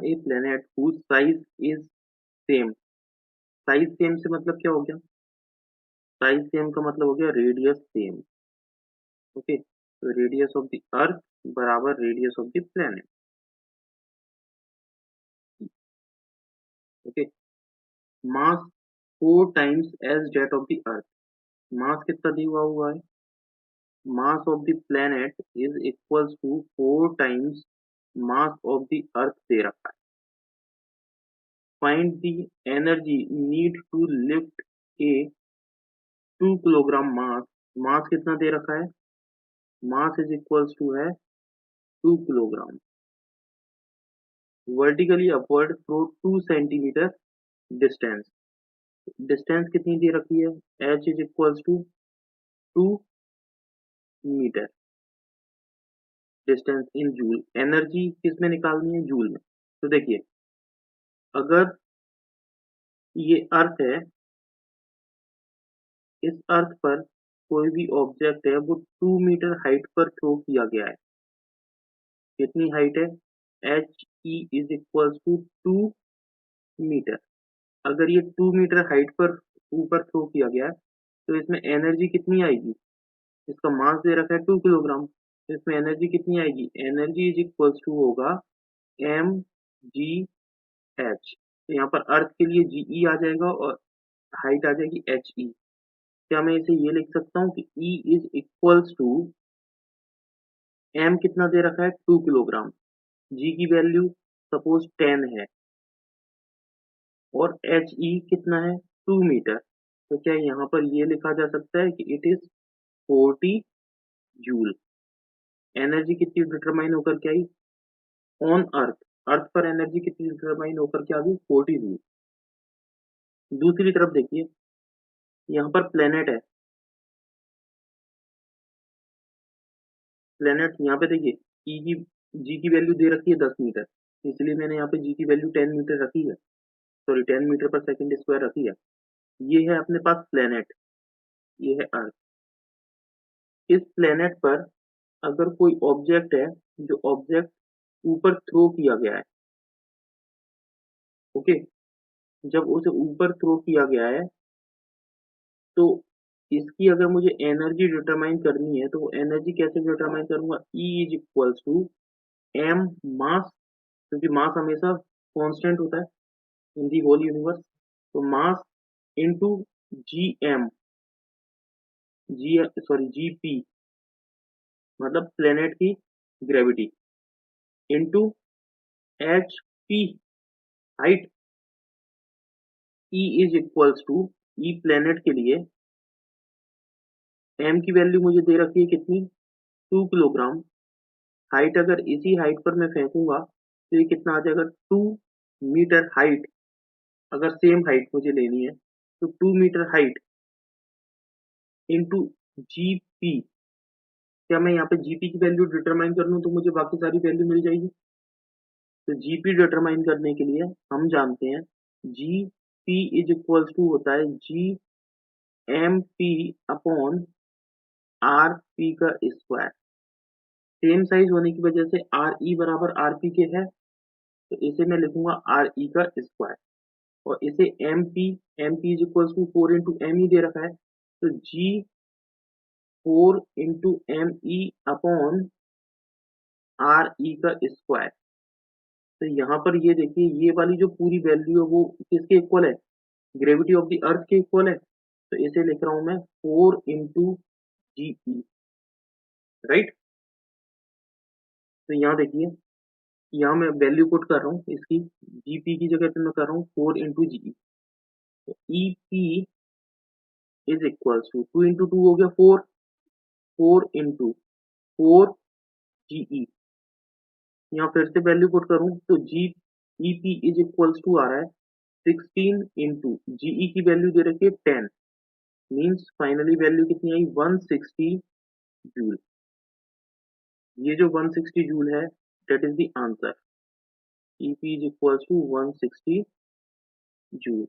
a planet whose size is same. Size same से मतलब क्या हो गया? साइज सेम का मतलब हो गया रेडियस सेम. ओके, तो रेडियस ऑफ द अर्थ बराबर radius of the planet. Okay, mass 4 times as that of the earth. Mass कितना दिया हुआ है? Mass of the planet is equals to 4 times mass of the earth दे रखा है. Find the energy need to lift a 2 kilogram mass. Mass कितना दे रखा है? मास इज इक्वल्स टू है 2 kilogram. Vertically upward through 2 centimetre distance. Distance कितनी दे रखी है? H is equals to 2 metre. Distance in joule. Energy किस में निकालनी है? जूल में. तो देखिए, अगर ये अर्थ है, इस अर्थ पर कोई भी ऑब्जेक्ट है वो 2 मीटर हाइट पर थ्रो किया गया है. कितनी हाइट है? H E is equals to 2 metre. अगर ये 2 मीटर हाइट पर ऊपर थ्रो किया गया है तो इसमें एनर्जी कितनी आएगी? इसका मास दे रखा है 2 किलोग्राम. इसमें एनर्जी कितनी आएगी? एनर्जी इज इक्वल्स टू होगा एम जी एच. तो यहाँ पर अर्थ के लिए जी ई आ जाएगा और हाइट आ जाएगी एच ई. क्या मैं इसे ये लिख सकता हूँ कि E is equals to M कितना दे रखा है? 2 किलोग्राम. जी की वैल्यू सपोज 10 है और एच ई कितना है? 2 मीटर. तो क्या यहाँ पर ये लिखा जा सकता है कि इट इज 40 जूल. एनर्जी कितनी डिटरमाइन होकर के आई? On earth. अर्थ पर एनर्जी कितनी डिटरमाइन होकर के आ गई? 40 जूल. दूसरी तरफ देखिए, यहाँ पर प्लेनेट है. प्लेनेट यहाँ पे देखिए, ई की जी की वैल्यू दे रखी है 10 मीटर, इसलिए मैंने यहाँ पे जी की वैल्यू 10 मीटर रखी है. सॉरी, 10 मीटर पर सेकेंड स्क्वायर रखी है. ये है अपने पास प्लेनेट, ये है अर्थ. इस प्लेनेट पर अगर कोई ऑब्जेक्ट है, जो ऑब्जेक्ट ऊपर थ्रो किया गया है. ओके, जब उसे ऊपर थ्रो किया गया है तो इसकी अगर मुझे एनर्जी डिटरमाइन करनी है तो वो एनर्जी कैसे डिटरमाइन करूंगा? E is equals to M mass, क्योंकि मास हमेशा कांस्टेंट होता है इन दी होल यूनिवर्स. तो mass into G M, G sorry G P मतलब प्लेनेट की gravity, into H P height. E is equals to, E planet के लिए एम की वैल्यू मुझे दे रखी है कितनी? 2 किलोग्राम. हाइट अगर इसी हाइट पर मैं फेंकूंगा तो ये कितना आ जाएगा? 2 मीटर हाइट. अगर सेम हाइट मुझे लेनी है तो 2 metre height into G P. क्या मैं यहाँ पे जीपी की वैल्यू डिटरमाइन कर लूँ तो मुझे बाकी सारी वैल्यू मिल जाएगी. तो जीपी डिटरमाइन करने के लिए हम जानते हैं G P is equals to होता है G M P upon R P का स्क्वायर. सेम साइज होने की वजह से आर ई बराबर आर पी के है, तो इसे मैं लिखूंगा आर ई का स्क्वायर. और इसे M P is equals to 4 into M E दे रखा है, तो G 4 into M E upon R E का स्क्वायर. तो यहाँ पर ये देखिए, ये वाली जो पूरी वैल्यू है वो किसके इक्वल है? ग्रेविटी ऑफ द अर्थ के इक्वल है. तो इसे लिख रहा हूं मैं 4 इंटू जी ई. राइट. तो यहाँ देखिए, यहाँ मैं वैल्यू पुट कर रहा हूँ इसकी, जीपी की जगह पे मैं कर रहा हूँ 4 इंटू जी. तो E P is equals to 2 into 2 हो गया 4, 4 इंटू 4 जी ई. यहाँ फिर से वैल्यू पुट करूँ तो G E P is equals to आ रहा है 16 इंटू जीई की वैल्यू दे रखी है 10. मीन्स फाइनली वैल्यू कितनी आई? 160 जूल. ये जो 160 जूल है that is the answer. E P is equals to 160 joule.